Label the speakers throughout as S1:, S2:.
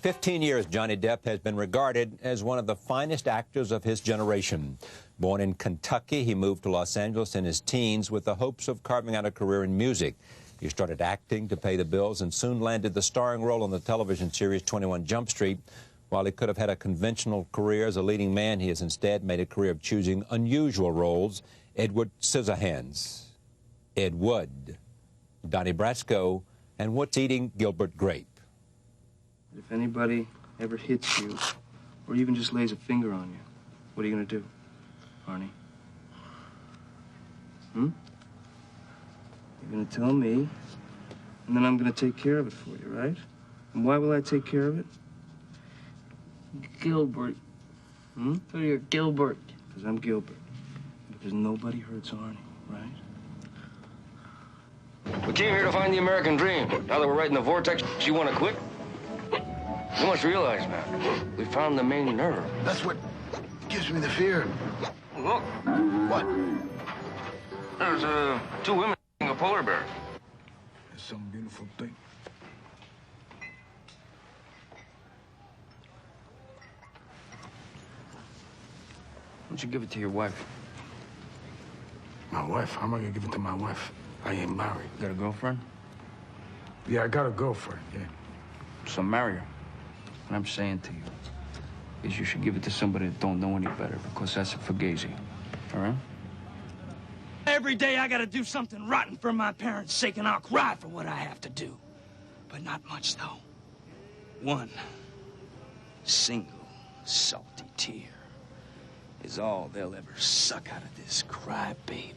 S1: 15 years, Johnny Depp has been regarded as one of the finest actors of his generation. Born in Kentucky, he moved to Los Angeles in his teens with the hopes of carving out a career in music. He started acting to pay the bills and soon landed the starring role on the television series 21 Jump Street. While he could have had a conventional career as a leading man, he has instead made a career of choosing unusual roles. Edward Scissorhands, Ed Wood, Donnie Brasco, and What's Eating Gilbert Grape.
S2: If anybody ever hits you, or even just lays a finger on you, what are you gonna do, Arnie? You're gonna tell me, and then I'm gonna take care of it for you, right? And why will I take care of it?
S3: Gilbert. So you're Gilbert.
S2: Because I'm Gilbert. Because nobody hurts Arnie, right?
S4: We came here to find the American dream. Now that we're right in the vortex, you want to quit? You must realize, man, we found the main nerve.
S5: That's what gives me the fear.
S4: Look.
S5: What?
S4: There's two women eating a polar bear.
S5: There's some beautiful thing.
S4: Why don't you give it to your wife?
S5: My wife? How am I gonna give it to my wife? I ain't married.
S4: You got a girlfriend?
S5: Yeah, I got a girlfriend, yeah.
S4: So marry her. What I'm saying to you is you should give it to somebody that don't know any better, because that's a fugazi. All right?
S6: Every day I gotta do something rotten for my parents' sake, and I'll cry for what I have to do. But not much, though. One single salty tear is all they'll ever suck out of this crybaby.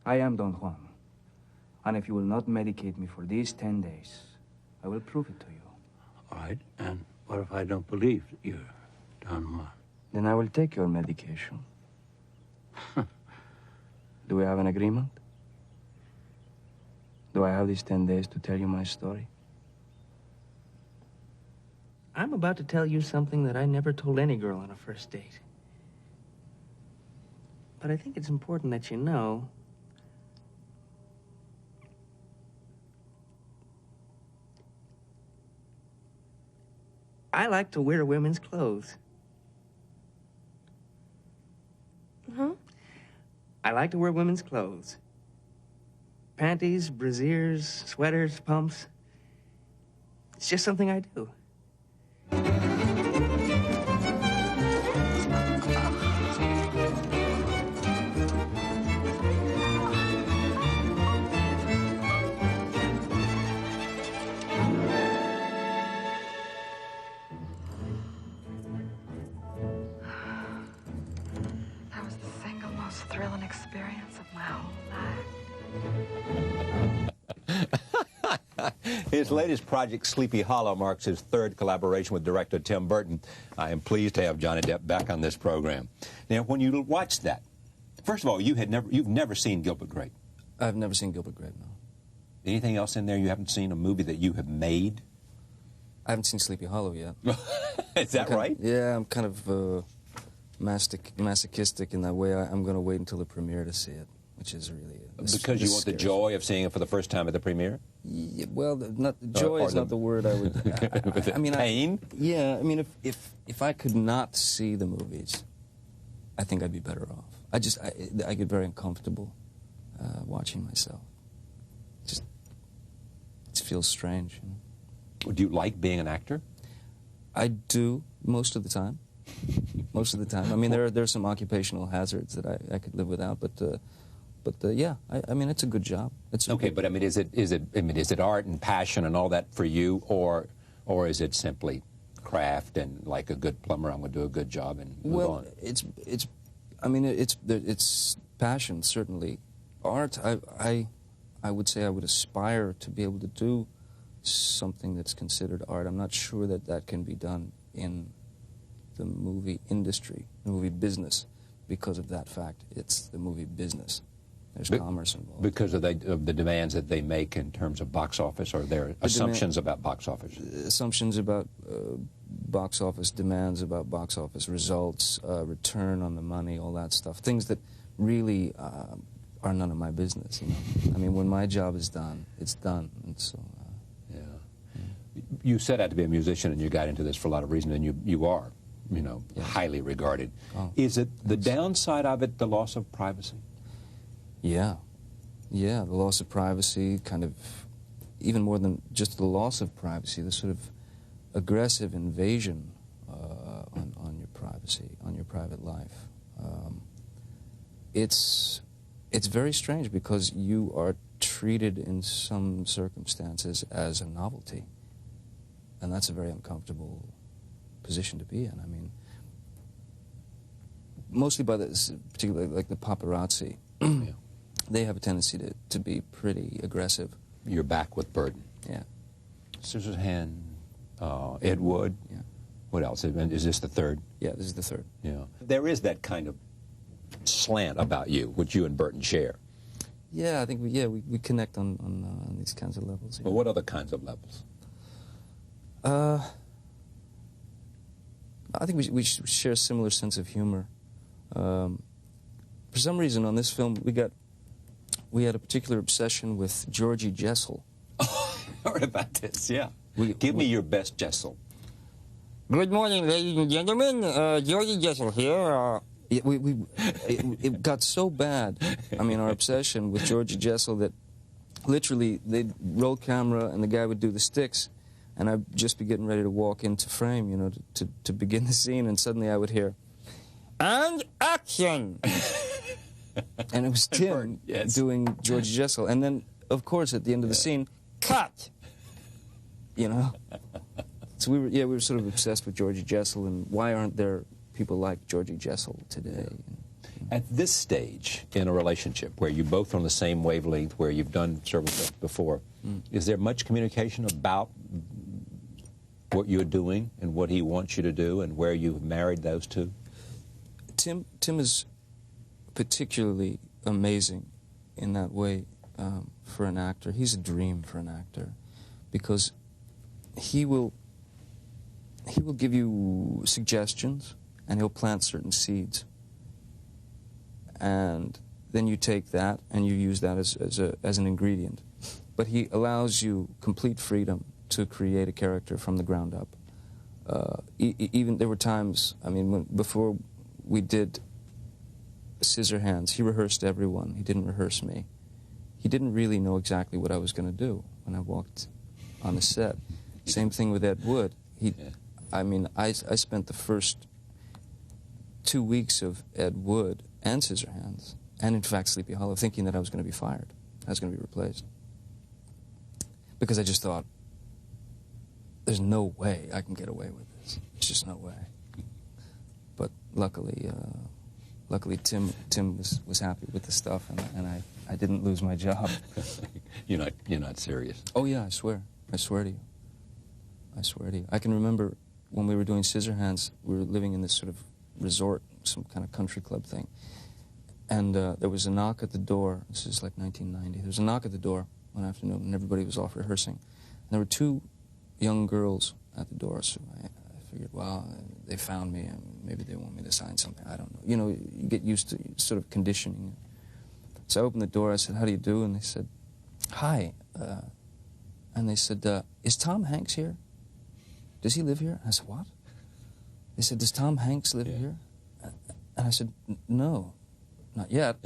S2: I am Don Juan. And if you will not medicate me for these 10 days, I will prove it to you.
S7: All right, and what if I don't believe you're Don Juan?
S2: Then I will take your medication. Do we have an agreement? Do I have these 10 days to tell you my story?
S3: I'm about to tell you something that I never told any girl on a first date. But I think it's important that you know I like to wear women's clothes. I like to wear women's clothes. Panties, brassieres, sweaters, pumps. It's just something I do.
S8: Thrilling experience of my whole life.
S1: His latest project, Sleepy Hollow, marks his third collaboration with director Tim Burton. I am pleased to have Johnny Depp back on this program. Now, when you watched that, first of all, you've never seen Gilbert Grape.
S2: I've never seen Gilbert Grape, no.
S1: Anything else in there you haven't seen? A movie that you have made?
S2: I haven't seen Sleepy Hollow yet.
S1: Is that right?
S2: Yeah, I'm kind of masochistic in that way. I'm going to wait until the premiere to see it, which is really...
S1: Because you want the joy of seeing it for the first time at the premiere?
S2: Yeah, well, joy is not the word I would... I mean,
S1: pain?
S2: Yeah, I mean, if I could not see the movies, I think I'd be better off. I get very uncomfortable watching myself. It feels strange. You know?
S1: Do you like being an actor?
S2: I do, most of the time. Most of the time. I mean, there are some occupational hazards that I could live without, but yeah, I mean, it's a good job. It's
S1: okay, but I mean, is it art and passion and all that for you, or is it simply craft and like a good plumber, I'm going to do a good job and move on?
S2: It's passion, certainly. Art, I would say I would aspire to be able to do something that's considered art. I'm not sure that that can be done in the movie industry, the movie business, because of that fact. It's the movie business. There's commerce involved.
S1: Because of the demands that they make in terms of box office, or their assumptions about box office?
S2: Assumptions about box office, demands about box office results, return on the money, all that stuff. Things that really are none of my business. You know? I mean, when my job is done, it's done. And so,
S1: yeah. You set out to be a musician, and you got into this for a lot of reasons, and you are, you know, highly regarded.
S2: Oh,
S1: is it the downside of it, the loss of privacy?
S2: Yeah. Yeah, the loss of privacy, kind of, even more than just the loss of privacy, the sort of aggressive invasion on your privacy, on your private life. It's very strange because you are treated in some circumstances as a novelty, and that's a very uncomfortable position to be in. I mean, mostly by this, particularly like the paparazzi.
S1: Yeah.
S2: They have a tendency to be pretty aggressive.
S1: You're back with Burden.
S2: Yeah.
S1: Scissors Hand, Ed Wood.
S2: Yeah.
S1: What else? Is this the third?
S2: Yeah, this is the third.
S1: Yeah. There is that kind of slant about you, which you and Burton share.
S2: Yeah, I think we connect on these kinds of levels. Yeah.
S1: Well, what other kinds of levels?
S2: I think we share a similar sense of humor. For some reason, on this film, we had a particular obsession with Georgie Jessel.
S1: Oh, I heard about this, yeah. Give me your best Jessel.
S9: Good morning, ladies and gentlemen. Jovi Jessel here.
S2: It got so bad, I mean, our obsession with Georgie Jessel, that literally they'd roll camera and the guy would do the sticks, and I'd just be getting ready to walk into frame, you know, to begin the scene, and suddenly I would hear,
S9: And action!
S2: and it was Tim doing Georgie Jessel. And then, of course, at the end of the scene,
S9: Cut!
S2: you know. So we were sort of obsessed with Georgie Jessel, and why aren't there people like Georgie Jessel today?
S1: At this stage in a relationship where you're both on the same wavelength, where you've done several things before, is there much communication about what you're doing and what he wants you to do and where you've married those two?
S2: Tim is particularly amazing in that way for an actor. He's a dream for an actor, because he will give you suggestions, and he'll plant certain seeds, and then you take that and you use that as an ingredient. But he allows you complete freedom to create a character from the ground up. Even there were times, I mean, before we did Scissorhands, he rehearsed everyone. He didn't rehearse me. He didn't really know exactly what I was going to do when I walked on the set. Same thing with Ed Wood. I mean, I spent the first 2 weeks of Ed Wood and Scissorhands, and in fact Sleepy Hollow, thinking that I was going to be fired. I was going to be replaced. Because I just thought, there's no way I can get away with this. There's just no way. But luckily Tim was happy with the stuff, and I didn't lose my job.
S1: You're not serious.
S2: Oh yeah, I swear to you. I swear to you. I can remember when we were doing Scissorhands, we were living in this sort of resort, some kind of country club thing, and there was a knock at the door. This is like 1990. There was a knock at the door one afternoon, and everybody was off rehearsing. And there were two young girls at the door, so I figured, well, they found me, and maybe they want me to sign something. I don't know. You know, you get used to sort of conditioning. So I opened the door. I said, "How do you do?" And they said, "Hi." And they said, "Is Tom Hanks here? Does he live here?" I said, "What?" They said, "Does Tom Hanks live here?" And I said, "No, not yet."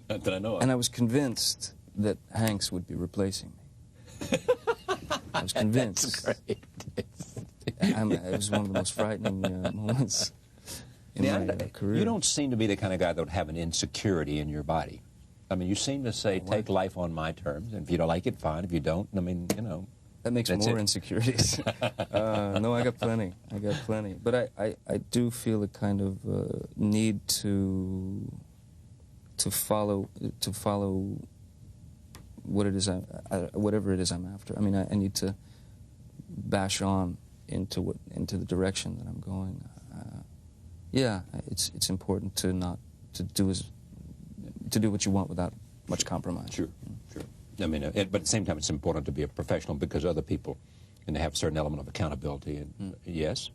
S1: Not that I know of.
S2: And I was convinced that Hanks would be replacing me. I was convinced.
S1: That's great.
S2: It was one of the most frightening moments in my career.
S1: You don't seem to be the kind of guy that would have an insecurity in your body. I mean, you seem to say, take life on my terms, and if you don't like it, fine. If you don't, I mean, you know.
S2: That makes more insecurities. No, I got plenty. I got plenty. But I do feel a kind of need to follow what it is, whatever it is I'm after. I mean, I need to bash on into the direction that I'm going. Yeah, it's important to do what you want without much compromise.
S1: Sure, sure. I mean, but at the same time, it's important to be a professional because other people, and they have a certain element of accountability. And yes.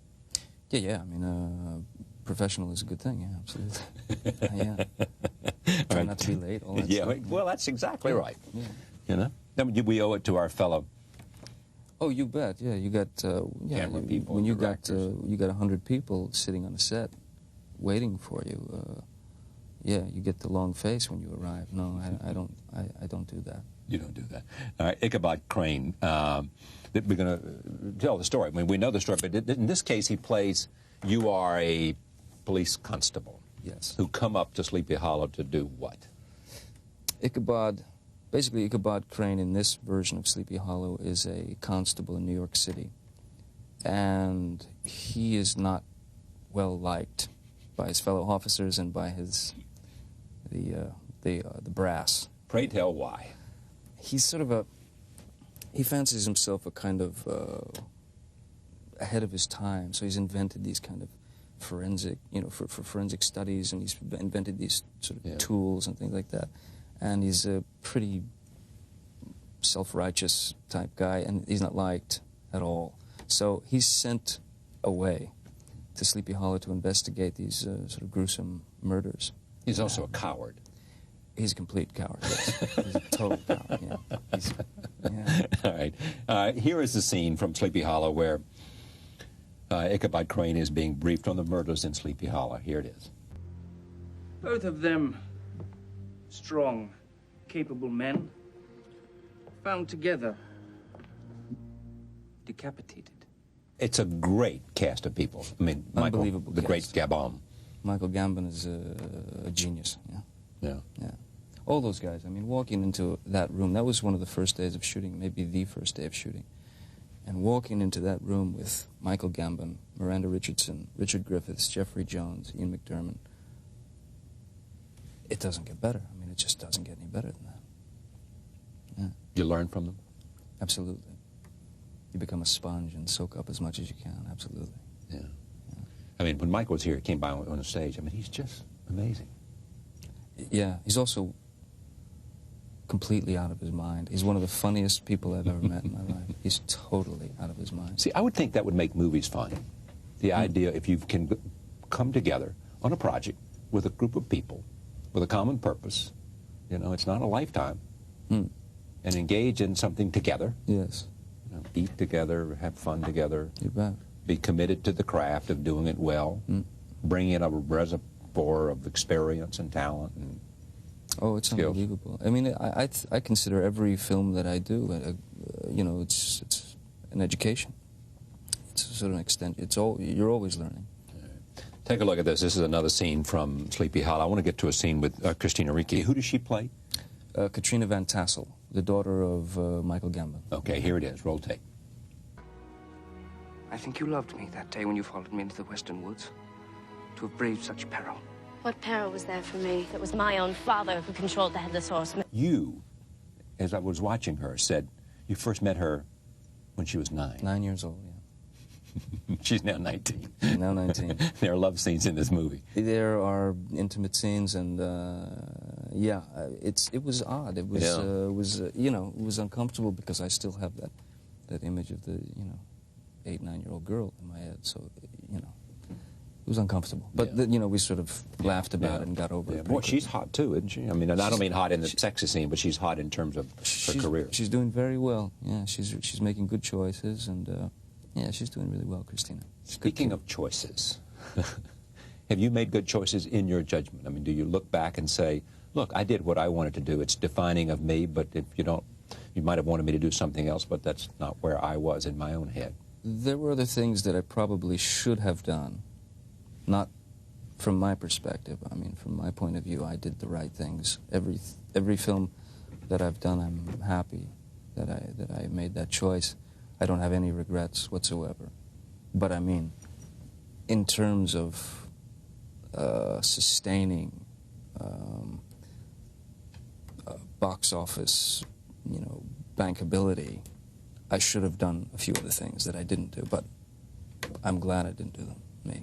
S2: Yeah. I mean, professional is a good thing. Yeah, absolutely. Yeah. Try not to be late. All that stuff.
S1: Well, that's exactly right.
S2: Yeah.
S1: You know, then we owe it to our fellow.
S2: Oh, you bet. Yeah, you got
S1: camera people.
S2: When you got 100 people sitting on a set, waiting for you. Yeah, you get the long face when you arrive. No, I don't do that.
S1: You don't do that. All right, Ichabod Crane. We're going to tell the story. I mean, we know the story, but in this case, you are a police constable.
S2: Yes.
S1: Who come up to Sleepy Hollow to do what?
S2: Basically, Ichabod Crane in this version of Sleepy Hollow is a constable in New York City. And he is not well liked by his fellow officers and by the brass.
S1: Pray tell why.
S2: He's sort of he fancies himself a kind of ahead of his time, so he's invented these kind of forensic, for forensic studies, and he's invented these sort of tools and things like that. And he's a pretty self-righteous type guy, and he's not liked at all. So he's sent away to Sleepy Hollow to investigate these sort of gruesome murders.
S1: He's also a coward.
S2: He's a complete coward, yes. He's a total coward, yeah.
S1: All right. Here is the scene from Sleepy Hollow where Ichabod Crane is being briefed on the murders in Sleepy Hollow. Here it is.
S6: Both of them strong, capable men, found together, decapitated.
S1: It's a great cast of people. I mean,
S2: Unbelievable
S1: the great Gabon.
S2: Michael Gambon is a genius,
S1: Yeah.
S2: All those guys, I mean, walking into that room, that was one of the first days of shooting, maybe the first day of shooting. And walking into that room with Michael Gambon, Miranda Richardson, Richard Griffiths, Jeffrey Jones, Ian McDermott, it doesn't get better. I mean, it just doesn't get any better than that. Yeah.
S1: You learn from them?
S2: Absolutely. You become a sponge and soak up as much as you can, absolutely.
S1: Yeah. I mean, when Michael was here, he came by on the stage. I mean, he's just amazing.
S2: Yeah, he's also completely out of his mind. He's one of the funniest people I've ever met in my life. He's totally out of his mind.
S1: See, I would think that would make movies fun. The idea, if you can come together on a project with a group of people with a common purpose, it's not a lifetime, and engage in something together.
S2: Yes.
S1: Eat together, have fun together.
S2: You bet.
S1: Be committed to the craft of doing it well. Bring in a reservoir of experience and talent and
S2: it's
S1: skills.
S2: Unbelievable. I mean, I consider every film that I do, it's an education. It's sort of an extension. You're always learning.
S1: Take a look at this. This is another scene from Sleepy Hollow. I want to get to a scene with Christina Ricci. Who does she play?
S2: Katrina Van Tassel, the daughter of Michael Gambon.
S1: Okay, here it is. Roll tape.
S3: I think you loved me that day when you followed me into the western woods. To have braved such peril.
S10: What peril was there for me? It was my own father who controlled the Headless Horseman.
S1: You, as I was watching her, said you first met her when she was 9.
S2: 9 years old, yeah.
S1: She's now 19.
S2: Now 19.
S1: There are love scenes in this movie.
S2: There are intimate scenes, and it was odd. It was it was uncomfortable because I still have that image of the 8, 9-year-old girl in my head. So it was uncomfortable. But we sort of laughed about it and got over it.
S1: Boy, she's hot too, isn't she? I mean, and I don't mean hot in the sexy scene, but she's hot in terms of her career.
S2: She's doing very well. Yeah, she's making good choices, and she's doing really well, Christina.
S1: Speaking of choices, have you made good choices in your judgment? I mean, do you look back and say, look, I did what I wanted to do. It's defining of me, but if you don't, you might have wanted me to do something else, but that's not where I was in my own head.
S2: There were other things that I probably should have done. Not from my perspective. I mean, from my point of view, I did the right things. Every film that I've done, I'm happy that I made that choice. I don't have any regrets whatsoever. But I mean, in terms of sustaining box office you know, bankability, I should have done a few of the things that I didn't do, but I'm glad I didn't do them, me.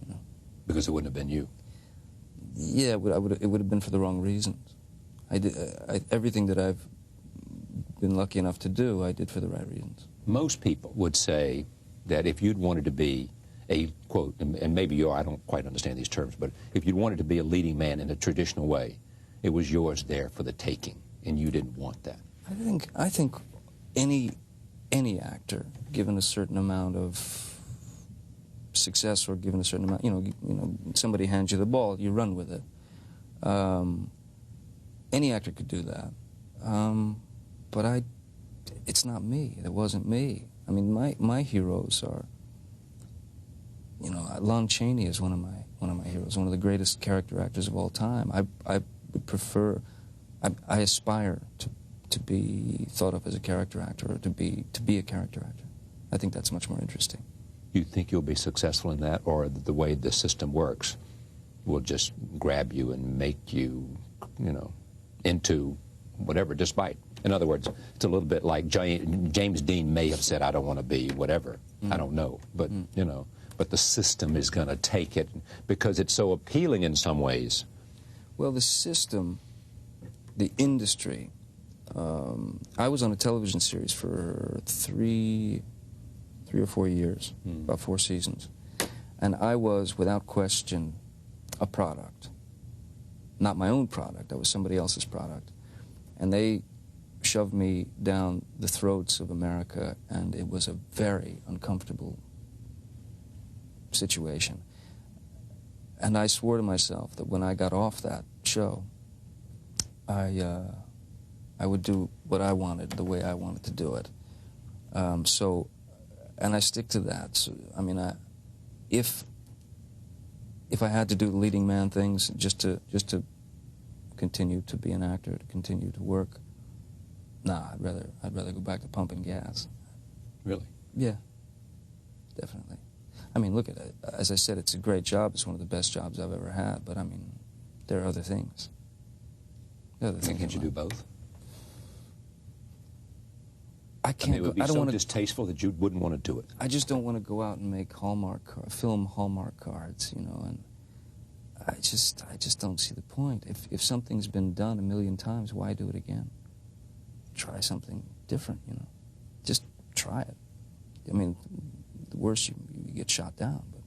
S2: You know?
S1: Because it wouldn't have been you.
S2: Yeah, it would have been for the wrong reasons. Everything that I've been lucky enough to do, I did for the right reasons.
S1: Most people would say that if you'd wanted to be a, quote, and maybe you are, I don't quite understand these terms, but if you'd wanted to be a leading man in a traditional way, it was yours there for the taking, and you didn't want that.
S2: I think any actor, given a certain amount of success or given a certain amount, you know, somebody hands you the ball, you run with it. Any actor could do that. But it's not me. It wasn't me. I mean, my heroes are, you know, Lon Chaney is one of my heroes, one of the greatest character actors of all time. I would prefer, I aspire to be thought of as a character actor, or to be a character actor. I think that's much more interesting.
S1: You think you'll be successful in that, or the way the system works will just grab you and make you, you know, into whatever, despite. In other words, it's a little bit like James Dean may have said, I don't want to be whatever. I don't know. But, you know, but the system is going to take it because it's so appealing in some ways.
S2: Well, the system, the industry, I was on a television series for three or 4 years, about 4 seasons. And I was, without question, a product. Not my own product, I was somebody else's product. And they shoved me down the throats of America, and it was a very uncomfortable situation. And I swore to myself that when I got off that show, I would do what I wanted, the way I wanted to do it. And I stick to that. So, I mean, if I had to do the leading man things just to continue to be an actor, to continue to work, nah, I'd rather go back to pumping gas.
S1: Really?
S2: Yeah, definitely. I mean, look at it. As I said, it's a great job. It's one of the best jobs I've ever had. But I mean, there are other things.
S1: Can't you do both?
S2: I can't.
S1: It would be so distasteful that you wouldn't want to do it.
S2: I just don't want to go out and make film Hallmark cards, you know. And I just don't see the point. If something's been done 1,000,000 times, why do it again? Try something different, you know. Just try it. I mean, the worst, you get shot down, but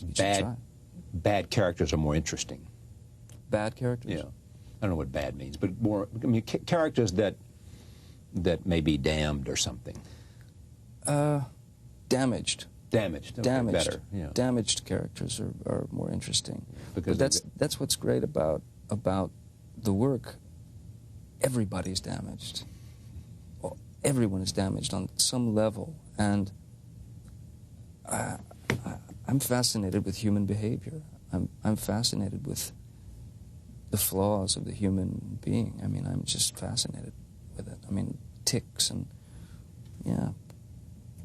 S2: you should try.
S1: Bad characters are more interesting.
S2: Bad characters?
S1: Yeah. I don't know what bad means, but more, I mean, characters that may be damned or something.
S2: Damaged.
S1: Damaged. Okay,
S2: Damaged.
S1: Better. Yeah.
S2: Damaged characters are more interesting.
S1: Because
S2: but that's what's great about the work. Everybody's damaged. Everyone is damaged on some level, and I'm fascinated with human behavior. I'm fascinated with the flaws of the human being. I mean, I'm just fascinated with it. I mean, tics and, yeah,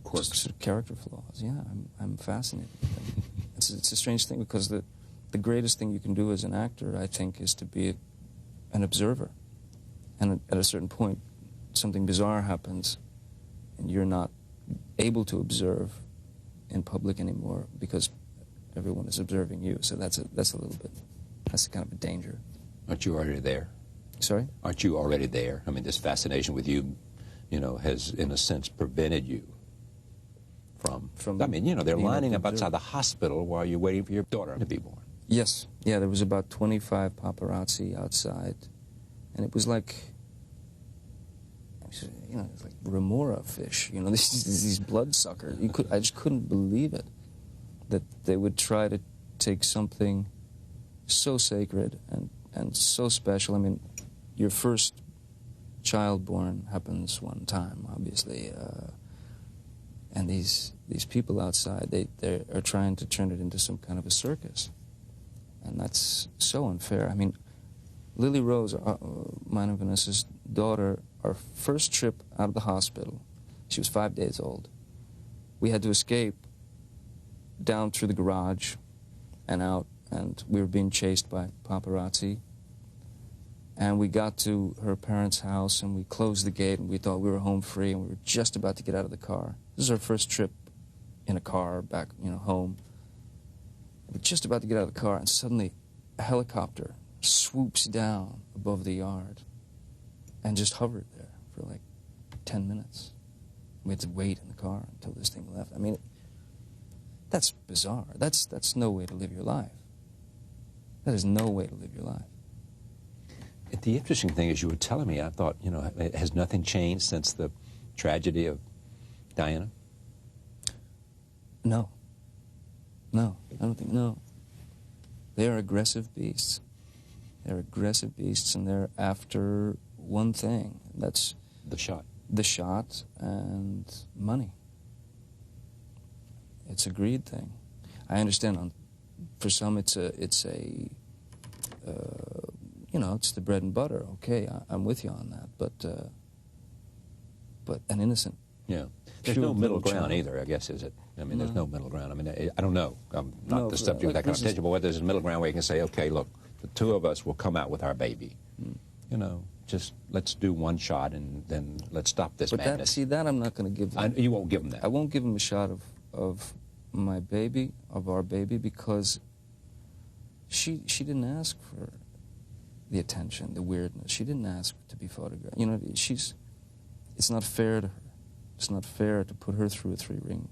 S1: quirks,
S2: sort of character flaws. Yeah, I'm fascinated with them. It's a strange thing, because the greatest thing you can do as an actor, I think, is to be an observer. And at a certain point, something bizarre happens, and you're not able to observe in public anymore because everyone is observing you. So that's kind of a danger.
S1: Aren't you already there?
S2: Sorry?
S1: Aren't you already there? I mean, this fascination with you, you know, has, in a sense, prevented you from I mean, you know, they're lining up outside the hospital while you're waiting for your daughter to be born.
S2: Yes. Yeah, there was about 25 paparazzi outside, and it was like, you know, it's like remora fish, you know, these bloodsuckers. I just couldn't believe it, that they would try to take something so sacred and so special. I mean, your first child born happens one time, obviously, and these people outside, they are trying to turn it into some kind of a circus, and that's so unfair. I mean, Lily Rose, mine and Vanessa's daughter, our first trip out of the hospital, she was 5 days old. We had to escape down through the garage and out, and we were being chased by paparazzi. And we got to her parents' house, and we closed the gate, and we thought we were home free, and we were just about to get out of the car. This is our first trip in a car back, home. We're just about to get out of the car, and suddenly a helicopter swoops down above the yard and just hovered there for like 10 minutes. We had to wait in the car until this thing left. I mean, that's bizarre. That's no way to live your life. That is no way to live your life.
S1: The interesting thing is, you were telling me, I thought, has nothing changed since the tragedy of Diana?
S2: No. No, I don't think, no. They are aggressive beasts. They're aggressive beasts, and they're after one thing. That's
S1: the shot.
S2: The shot and money. It's a greed thing. I understand. For some, it's the bread and butter. Okay, I'm with you on that. But an innocent.
S1: Yeah. There's no middle ground either, I guess, is it? I mean, there's no middle ground. I mean, I don't know. I'm not the subject of that conversation, but whether there's a middle ground where you can say, okay, look, the two of us will come out with our baby. Just let's do one shot and then let's stop this madness.
S2: That I'm not going to give them.
S1: You won't give them that.
S2: I won't give them a shot of my baby, of our baby, because she didn't ask for the attention, the weirdness. She didn't ask to be photographed. It's not fair to her. It's not fair to put her through a 3-ring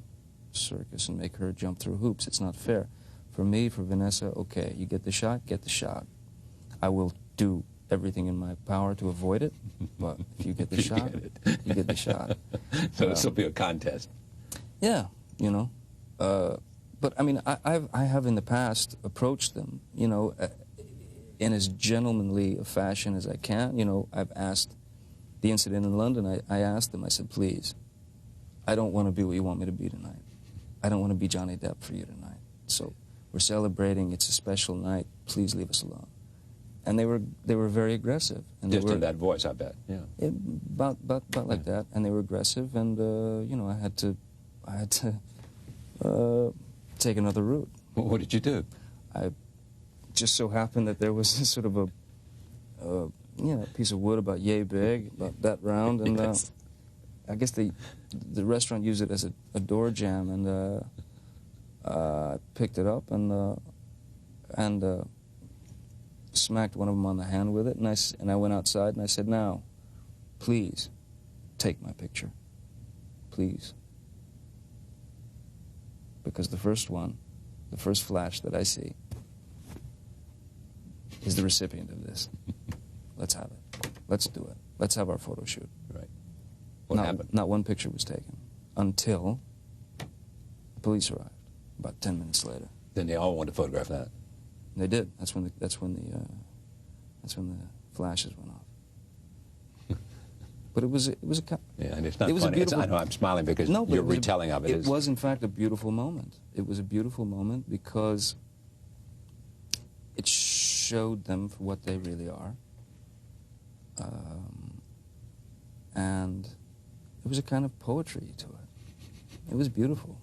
S2: circus and make her jump through hoops. It's not fair. For me, for Vanessa, okay, you get the shot, get the shot. I will do everything in my power to avoid it, but if you get the shot, you get the shot.
S1: So this will be a contest.
S2: Yeah, but I mean, I have in the past approached them, in as gentlemanly a fashion as I can. I've asked the incident in London. I asked them. I said, please, I don't want to be what you want me to be tonight. I don't want to be Johnny Depp for you tonight. So we're celebrating. It's a special night. Please leave us alone. And they were very aggressive. And
S1: just in that voice, I bet. Yeah.
S2: About like that. And they were aggressive. And I had to take another route.
S1: Well, what did you do?
S2: I just so happened that there was sort of a piece of wood about yay big, about that round, and
S1: yes.
S2: I guess the restaurant used it as a door jamb, and I picked it up and smacked one of them on the hand with it, and I went outside and I said, now, please, take my picture, please, because the first flash that I see is the recipient of this. Let's have it. Let's do it. Let's have our photo shoot.
S1: Right. What happened?
S2: Not one picture was taken until the police arrived about 10 minutes later.
S1: Then they all wanted to photograph that.
S2: They did. That's when the flashes went off. But it was a
S1: yeah, and it's not funny. I know I'm smiling because your retelling of it is.
S2: It was in fact a beautiful moment. It was a beautiful moment because it showed them for what they really are. And it was a kind of poetry to it. It was beautiful.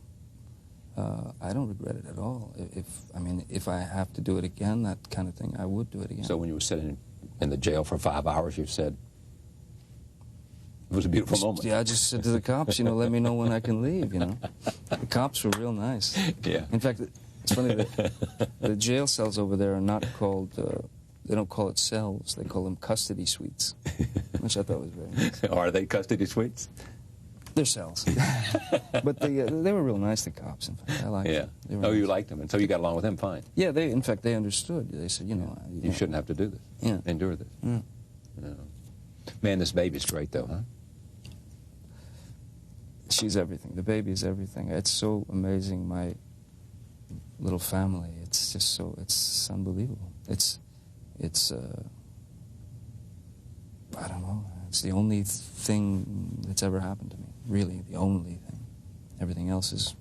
S2: I don't regret it at all. If I have to do it again, that kind of thing, I would do it again.
S1: So when you were sitting in the jail for 5 hours, you said it was a beautiful moment.
S2: Yeah, I just said to the cops, let me know when I can leave, The cops were real nice.
S1: Yeah.
S2: In fact, it's funny that the jail cells over there are not called, they don't call it cells, they call them custody suites, which I thought was very nice.
S1: Are they custody suites?
S2: They're cells. But they were real nice, the cops, in fact. I liked them.
S1: Oh, you liked them, and so you got along with them fine.
S2: Yeah, in fact, they understood. They said,
S1: you shouldn't have to do this.
S2: Yeah.
S1: Endure this.
S2: Yeah.
S1: No. Man, this baby's great, though, huh?
S2: She's everything. The baby is everything. It's so amazing, my little family. It's just it's unbelievable. It's I don't know. It's the only thing that's ever happened to me. Really, the only thing. Everything else is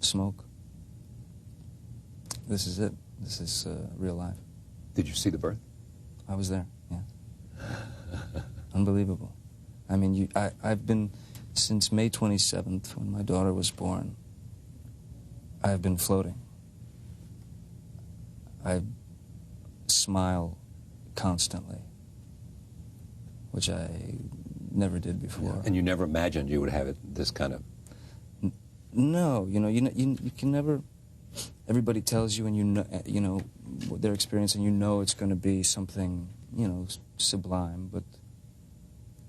S2: smoke. This is it. This is real life.
S1: Did you see the birth?
S2: I was there, yeah. Unbelievable. I mean, I've been, since May 27th, when my daughter was born, I've been floating. I smile constantly, which I never did before.
S1: And you never imagined you would have it this kind of...
S2: No, you know, you can never... Everybody tells you, and you know what their experience, and you know it's going to be something, you know, sublime. But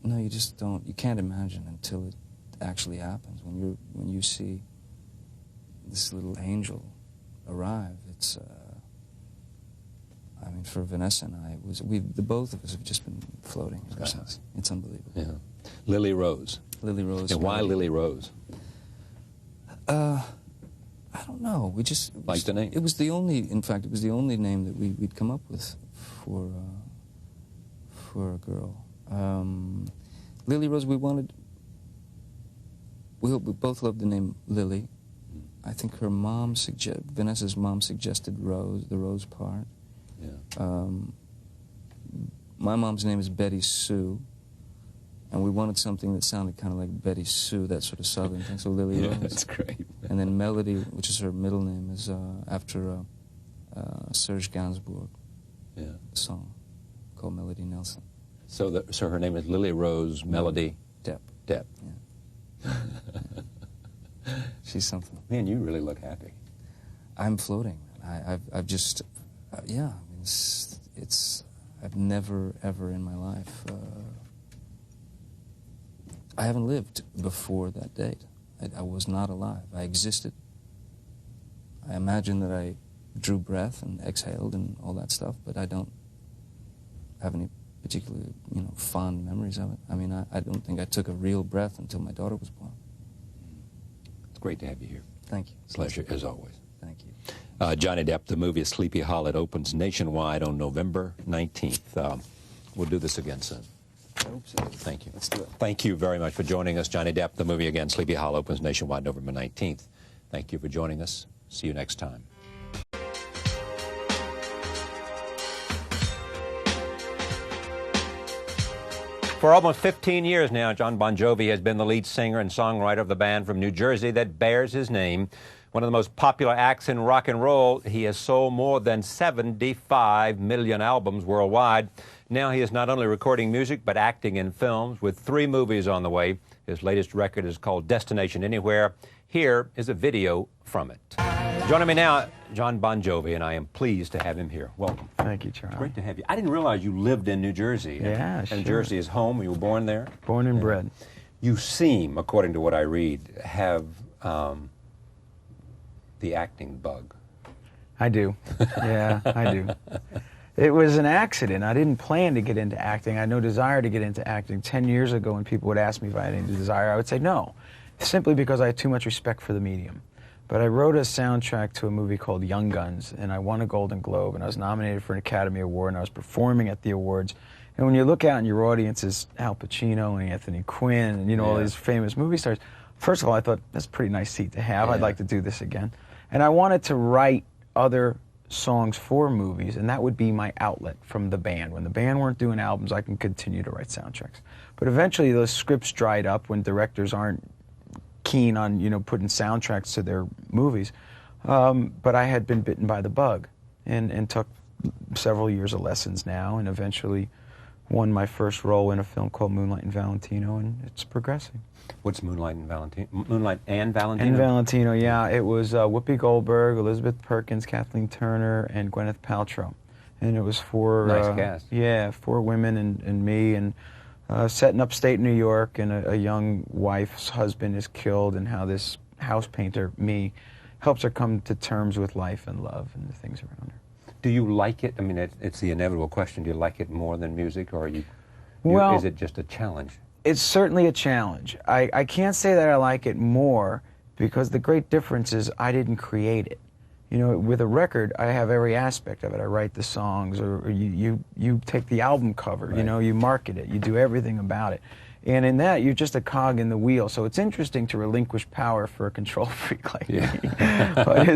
S2: no, you just don't. You can't imagine until it actually happens. When you see this little angel arrive, it's. I mean, for Vanessa and I, the both of us have just been floating ever since. It's unbelievable.
S1: Yeah. Lily Rose.
S2: Lily Rose.
S1: And why Lily Rose?
S2: I don't know. We just
S1: liked the name.
S2: It was the only. In fact, it was the only name that we'd come up with for a girl. Lily Rose. We both loved the name Lily. I think her mom Vanessa's mom suggested Rose, the Rose part.
S1: Yeah.
S2: My mom's name is Betty Sue, and we wanted something that sounded kind of like Betty Sue, that sort of southern thing. So Lily Rose.
S1: That's great.
S2: And then Melody, which is her middle name, is after Serge Gainsbourg.
S1: Yeah.
S2: Song called Melody Nelson.
S1: So her name is Lily Rose Melody
S2: Depp.
S1: Depp.
S2: Yeah. She's something.
S1: Man, you really look happy.
S2: I'm floating. I've just, yeah. I mean, I've never ever in my life. I haven't lived before that date. I was not alive. I existed. I imagine that I drew breath and exhaled and all that stuff, but I don't have any particular, you know, fond memories of it. I mean, I don't think I took a real breath until my daughter was born.
S1: It's great to have you here.
S2: Thank you.
S1: Pleasure, as always.
S2: Thank you.
S1: Johnny Depp, the movie is Sleepy Hollow. It opens nationwide on November 19th. We'll do this again soon.
S2: I hope so.
S1: Thank you.
S2: Let's do it.
S1: Thank you very much for joining us. Johnny Depp, the movie again, Sleepy Hollow, opens nationwide November 19th. Thank you for joining us. See you next time. For almost 15 years now, Jon Bon Jovi has been the lead singer and songwriter of the band from New Jersey that bears his name. One of the most popular acts in rock and roll, he has sold more than 75 million albums worldwide. Now he is not only recording music, but acting in films with 3 movies on the way. His latest record is called Destination Anywhere. Here is a video from it. Joining me now, Jon Bon Jovi, and I am pleased to have him here. Welcome.
S11: Thank you, Charlie.
S1: It's great to have you. I didn't realize you lived in New Jersey.
S11: Yeah, sure.
S1: And Jersey is home. You were born there?
S11: Born and bred.
S1: You seem, according to what I read, have the acting bug.
S11: I do. Yeah, I do. It was an accident. I didn't plan to get into acting. I had no desire to get into acting. 10 years ago, when people would ask me if I had any desire, I would say no, simply because I had too much respect for the medium. But I wrote a soundtrack to a movie called Young Guns, and I won a Golden Globe, and I was nominated for an Academy Award, and I was performing at the awards. And when you look out and your audience is Al Pacino and Anthony Quinn and, you know, all these famous movie stars, first of all, I thought, that's a pretty nice seat to have. I'd like to do this again. And I wanted to write other songs for movies, and that would be my outlet from the band. When the band weren't doing albums, I can continue to write soundtracks. But eventually those scripts dried up when directors aren't keen on, you know, putting soundtracks to their movies. But I had been bitten by the bug and took several years of lessons now, and eventually won my first role in a film called Moonlight and Valentino, and it's progressing.
S1: What's Moonlight and Valentino? Moonlight and Valentino?
S11: And Valentino, yeah. It was Whoopi Goldberg, Elizabeth Perkins, Kathleen Turner, and Gwyneth Paltrow. And it was for...
S1: Nice cast.
S11: Yeah, 4 women and me, and set in upstate New York, and a young wife's husband is killed, and how this house painter, me, helps her come to terms with life and love and the things around her.
S1: Do you like it? I mean, it's the inevitable question. Do you like it more than music, or is it just a challenge?
S11: It's certainly a challenge. I can't say that I like it more, because the great difference is I didn't create it. You know, with a record, I have every aspect of it. I write the songs, or you take the album cover, you know, you market it, you do everything about it. And in that, you're just a cog in the wheel. So it's interesting to relinquish power for a control freak like me. But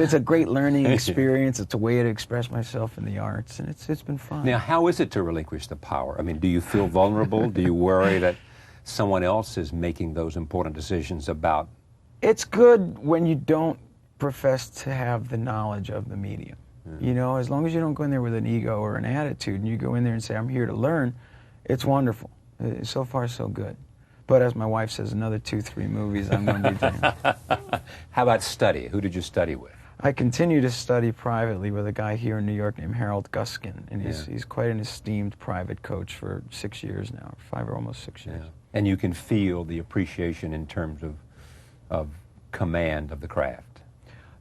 S11: it's a great learning experience. It's a way to express myself in the arts, and it's been fun.
S1: Now, how is it to relinquish the power? I mean, do you feel vulnerable? Do you worry that someone else is making those important decisions about...
S11: It's good when you don't profess to have the knowledge of the medium. You know, as long as you don't go in there with an ego or an attitude, and you go in there and say, I'm here to learn, it's wonderful. So far, so good. But as my wife says, another 2-3 movies I'm going to be doing.
S1: How about study? Who did you study with?
S11: I continue to study privately with a guy here in New York named Harold Guskin, and he's quite an esteemed private coach for 6 years now, 5 or almost 6 years.
S1: Yeah. And you can feel the appreciation in terms of command of the craft.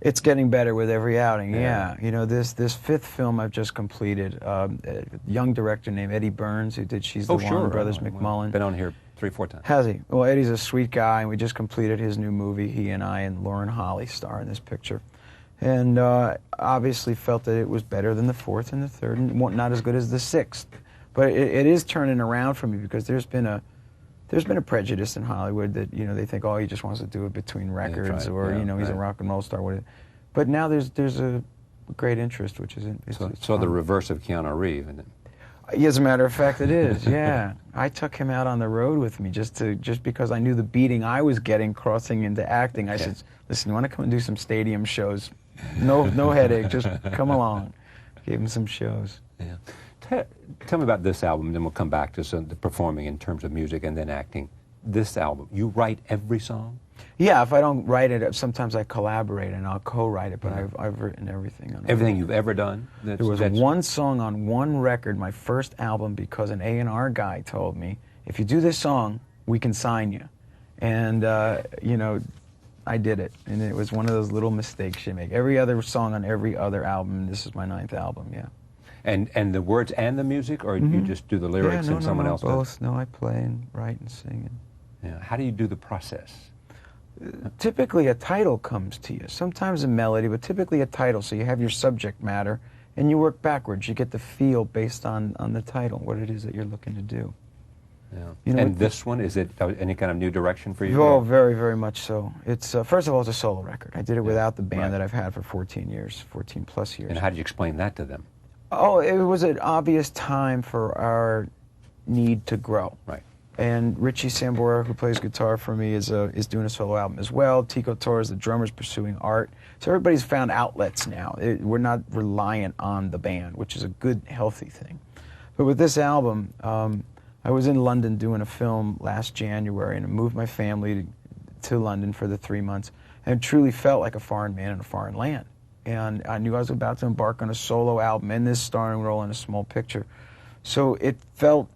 S11: It's getting better with every outing, yeah. You know, this fifth film I've just completed, a young director named Eddie Burns, who did She's the One, Brothers McMullen.
S1: Been on here 3-4 times.
S11: Has he? Well, Eddie's a sweet guy, and we just completed his new movie. He and I and Lauren Holly star in this picture. And obviously felt that it was better than the fourth and the third, and not as good as the sixth. But it is turning around for me, because there's been a prejudice in Hollywood that, you know, they think, oh, he just wants to do it between records, or you know, he's a rock and roll star. But now there's a great interest, which is
S1: so the reverse of Keanu Reeves, isn't it?
S11: As a matter of fact, it is. Yeah, I took him out on the road with me just because I knew the beating I was getting crossing into acting. I said, listen, you want to come and do some stadium shows? No headache, just come along. Gave him some shows.
S1: Yeah. Tell me about this album, then we'll come back to the performing in terms of music and then acting. This album, you write every song?
S11: Yeah, if I don't write it, sometimes I collaborate and I'll co-write it, but I've written everything on it.
S1: Everything you've ever done?
S11: There was one song on one record, my first album, because an A&R guy told me, if you do this song, we can sign you. And, you know, I did it, and it was one of those little mistakes you make. Every other song on every other album, this is my 9th album, yeah.
S1: And the words and the music, or you just do the lyrics and someone else does?
S11: Both. No, I play and write and sing.
S1: Yeah. How do you do the process?
S11: Typically a title comes to you. Sometimes a melody, but typically a title. So you have your subject matter, and you work backwards. You get the feel based on the title, what it is that you're looking to do.
S1: Yeah.
S11: You know,
S1: and this one, is it any kind of new direction for you?
S11: Oh, very, very much so. It's first of all, it's a solo record. I did it without the band that I've had for 14 years, 14 plus years.
S1: And how did you explain that to them?
S11: Oh, it was an obvious time for our need to grow.
S1: Right.
S11: And Richie Sambora, who plays guitar for me, is doing a solo album as well. Tico Torres, the drummer's pursuing art. So everybody's found outlets now. We're not reliant on the band, which is a good, healthy thing. But with this album, I was in London doing a film last January, and I moved my family to London for the 3 months, and truly felt like a foreign man in a foreign land. And I knew I was about to embark on a solo album and this starring role in a small picture. So it felt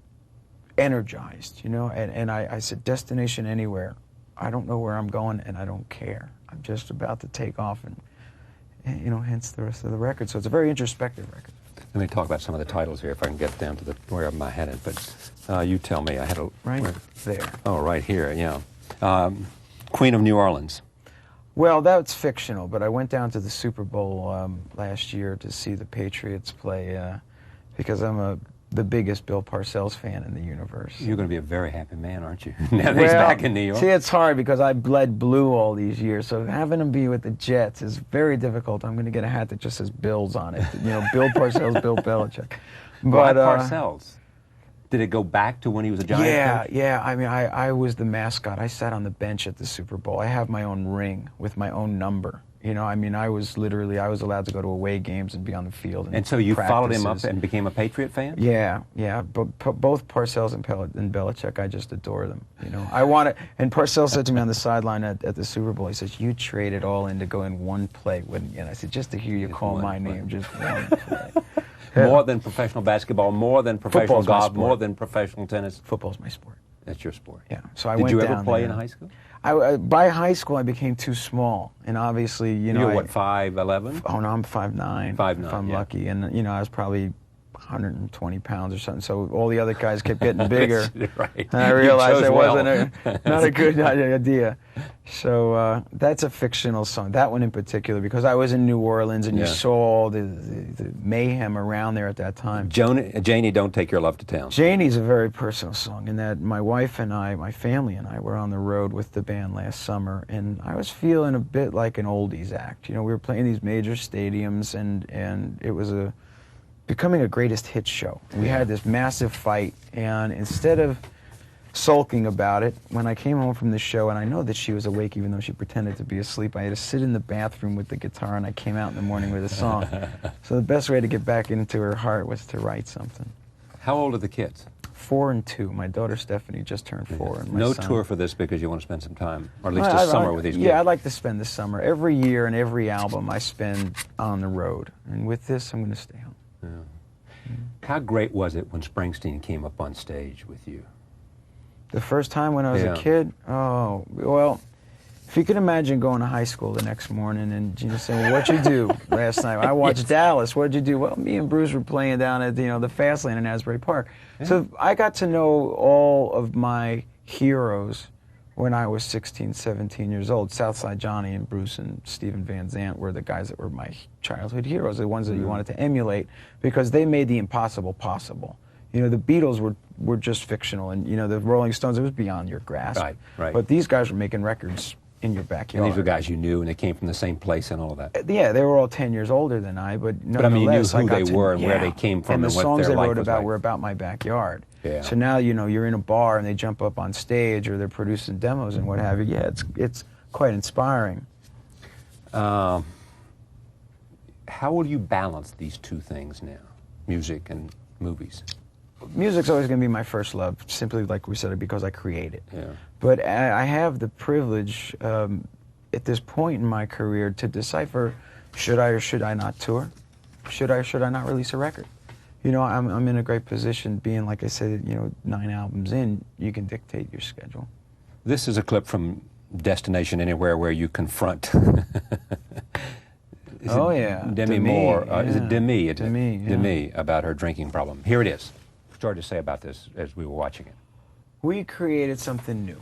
S11: energized, you know, and I said, destination anywhere. I don't know where I'm going, and I don't care. I'm just about to take off, and you know, hence the rest of the record. So it's a very introspective record.
S1: Let me talk about some of the titles here, if I can get down to where I'm headed. But you tell me. I had a
S11: right there.
S1: Oh, right here. Yeah. Queen of New Orleans.
S11: Well, that's fictional, but I went down to the Super Bowl last year to see the Patriots play because I'm the biggest Bill Parcells fan in the universe.
S1: You're going to be a very happy man, aren't you? Now that he's back in New York.
S11: See, it's hard because I bled blue all these years, so having him be with the Jets is very difficult. I'm going to get a hat that just says Bills on it. You know, Bill Parcells, Bill Belichick.
S1: But Parcells? Did it go back to when he was a Giants coach?
S11: Yeah. I mean, I was the mascot. I sat on the bench at the Super Bowl. I have my own ring with my own number. You know, I mean, I was allowed to go to away games and be on the field. And
S1: so you followed him up and became a Patriot fan?
S11: Yeah. But both Parcells and Belichick, I just adore them. You know, and Parcells said to me on the sideline at the Super Bowl, he says, "You trade it all in to go in one play, wouldn't you?" And I said, "Just to hear you call my name, just one play."
S1: More than professional basketball, more than professional golf, more than professional tennis.
S11: Football's my sport.
S1: That's your sport.
S11: Yeah. So I
S1: Did you ever play in high school?
S11: By high school, I became too small, and obviously, you know,
S1: you're what, 5'11"?
S11: Oh no, I'm 5'9". 5'9", if I'm lucky, and you know, I was probably 120 pounds or something. So all the other guys kept getting bigger,
S1: right.
S11: And I realized it wasn't not a good idea. So that's a fictional song. That one in particular, because I was in New Orleans, and you saw all the mayhem around there at that time.
S1: Janie, Don't Take Your Love to Town.
S11: Janie's a very personal song, in that my wife and I, my family and I, were on the road with the band last summer, and I was feeling a bit like an oldies act. You know, we were playing these major stadiums, and it was becoming a greatest hits show. We had this massive fight, and instead of sulking about it. When I came home from the show, and I know that she was awake even though she pretended to be asleep, I had to sit in the bathroom with the guitar, and I came out in the morning with a song. So the best way to get back into her heart was to write something.
S1: How old are the kids?
S11: 4 and 2. My daughter Stephanie just turned 4. And my
S1: No
S11: son,
S1: tour for this because you want to spend some time, or at least a summer with these kids.
S11: Yeah, I'd like to spend the summer. Every year and every album I spend on the road. And with this, I'm going to stay home.
S1: Yeah. How great was it when Springsteen came up on stage with you?
S11: The first time when I was a kid? Oh, well, if you can imagine going to high school the next morning and saying, well, what'd you do last night? I watched Dallas. What'd you do? Well, me and Bruce were playing down at, the Fast Lane in Asbury Park. Yeah. So I got to know all of my heroes when I was 16, 17 years old. Southside Johnny and Bruce and Stephen Van Zandt were the guys that were my childhood heroes, the ones that you wanted to emulate, because they made the impossible possible. The Beatles were just fictional, and, the Rolling Stones, it was beyond your grasp.
S1: Right, right.
S11: But these guys were making records in your backyard.
S1: And these were guys you knew, and they came from the same place and all of that.
S11: Yeah, they were all 10 years older than I, but nonetheless,
S1: I mean, you knew who they were and
S11: yeah.
S1: where they came from and
S11: the
S1: what
S11: songs
S1: their
S11: they
S1: life
S11: wrote
S1: was
S11: about
S1: like.
S11: were about my backyard.
S1: Yeah.
S11: So now, you're in a bar and they jump up on stage or they're producing demos and what have you. Yeah, it's quite inspiring.
S1: How will you balance these two things now, music and movies?
S11: Music's always going to be my first love, simply like we said, because I create it.
S1: Yeah.
S11: But I have the privilege at this point in my career to decipher, should I or should I not tour? Should I or should I not release a record? I'm in a great position being, like I said, 9 albums in, you can dictate your schedule.
S1: This is a clip from Destination Anywhere where you confront Demi Moore. Is it Demi? Demi, about her drinking problem. Here it is. Started to say about this as we were watching it.
S11: We created something new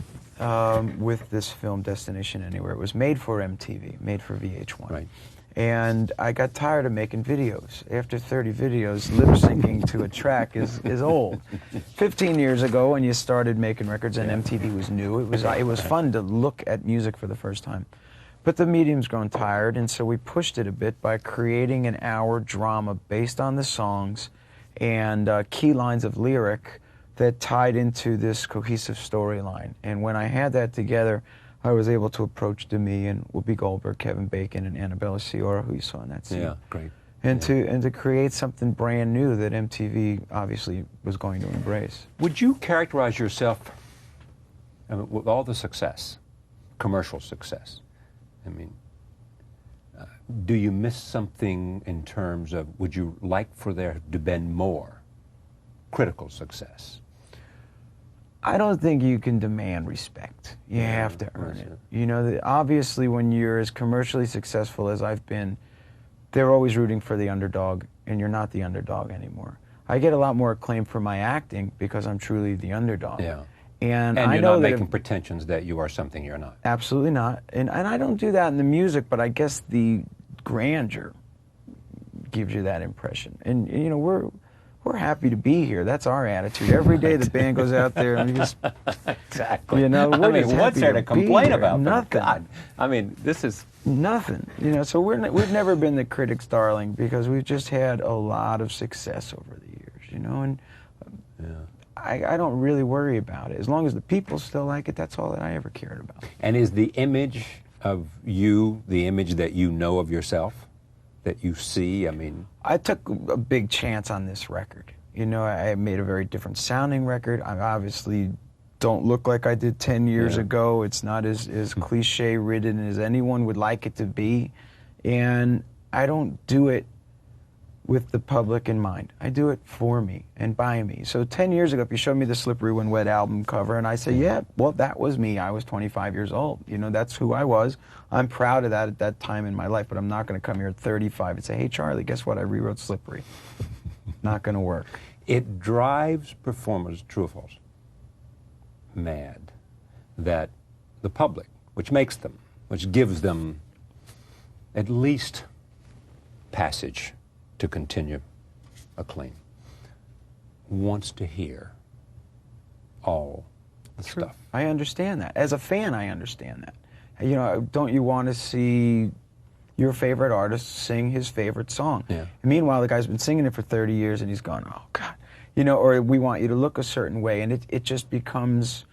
S11: with this film, Destination Anywhere. It was made for MTV, made for VH1.
S1: Right.
S11: And I got tired of making videos. After 30 videos, lip syncing to a track is old. 15 years ago, when you started making records and MTV was new, it was fun to look at music for the first time. But the medium's grown tired, and so we pushed it a bit by creating an hour drama based on the songs and key lines of lyric that tied into this cohesive storyline. And when I had that together, I was able to approach Demi and Whoopi Goldberg, Kevin Bacon, and Annabella Sciorra, who you saw in that scene.
S1: Yeah, great.
S11: And to create something brand new that MTV obviously was going to embrace.
S1: Would you characterize yourself, with all the success, commercial success, do you miss something in terms of, would you like for there to have been more critical success?
S11: I don't think you can demand respect. You have to earn it. Obviously when you're as commercially successful as I've been, they're always rooting for the underdog, and you're not the underdog anymore. I get a lot more acclaim for my acting because I'm truly the underdog.
S1: Yeah.
S11: And
S1: you're
S11: I know
S1: not
S11: that
S1: making pretensions that you are something you're not.
S11: Absolutely not. And I don't do that in the music, but I guess the grandeur gives you that impression. And we're happy to be here. That's our attitude. Every day the band goes out there and we just
S1: exactly.
S11: We're just
S1: what's there to complain about?
S11: Nothing.
S1: God. This is
S11: nothing. So we've never been the critics' darling because we've just had a lot of success over the years. And I don't really worry about it. As long as the people still like it, that's all that I ever cared about.
S1: And is the image of you the image that you know of yourself, that you see?
S11: I took a big chance on this record. I made a very different sounding record. I obviously don't look like I did 10 years ago. It's not as cliche-ridden as anyone would like it to be. And I don't do it with the public in mind. I do it for me and by me. So 10 years ago, if you showed me the Slippery When Wet album cover and I say, yeah, well, that was me. I was 25 years old. That's who I was. I'm proud of that at that time in my life, but I'm not going to come here at 35 and say, hey, Charlie, guess what? I rewrote Slippery. Not going to work.
S1: It drives performers, true or false, mad that the public, which makes them, which gives them at least passage to continue acclaim, wants to hear all the stuff.
S11: I understand that. As a fan, I understand that. Don't you want to see your favorite artist sing his favorite song?
S1: Yeah.
S11: And meanwhile, the guy's been singing it for 30 years and he's gone, oh, God. you know, or we want you to look a certain way, and it just becomes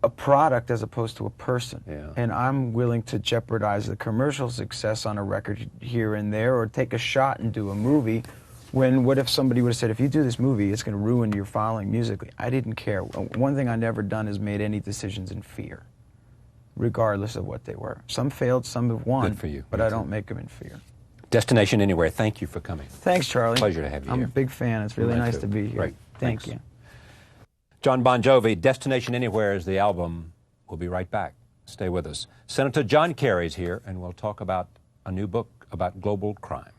S11: a product as opposed to a person.
S1: Yeah.
S11: And I'm willing to jeopardize the commercial success on a record here and there, or take a shot and do a movie, when what if somebody would have said, if you do this movie, it's going to ruin your following musically. I didn't care. One thing I never done is made any decisions in fear, regardless of what they were. Some failed, some have won.
S1: Good for you.
S11: But I don't make them in fear.
S1: Destination Anywhere, thank you for coming.
S11: Thanks, Charlie.
S1: Pleasure to have you
S11: I'm
S1: here.
S11: a big fan. It's really nice to be here.
S1: Great.
S11: Thank
S1: Thanks.
S11: you.
S1: John Bon Jovi, Destination Anywhere is the album. We'll be right back. Stay with us. Senator John Kerry's here, and we'll talk about a new book about global crime.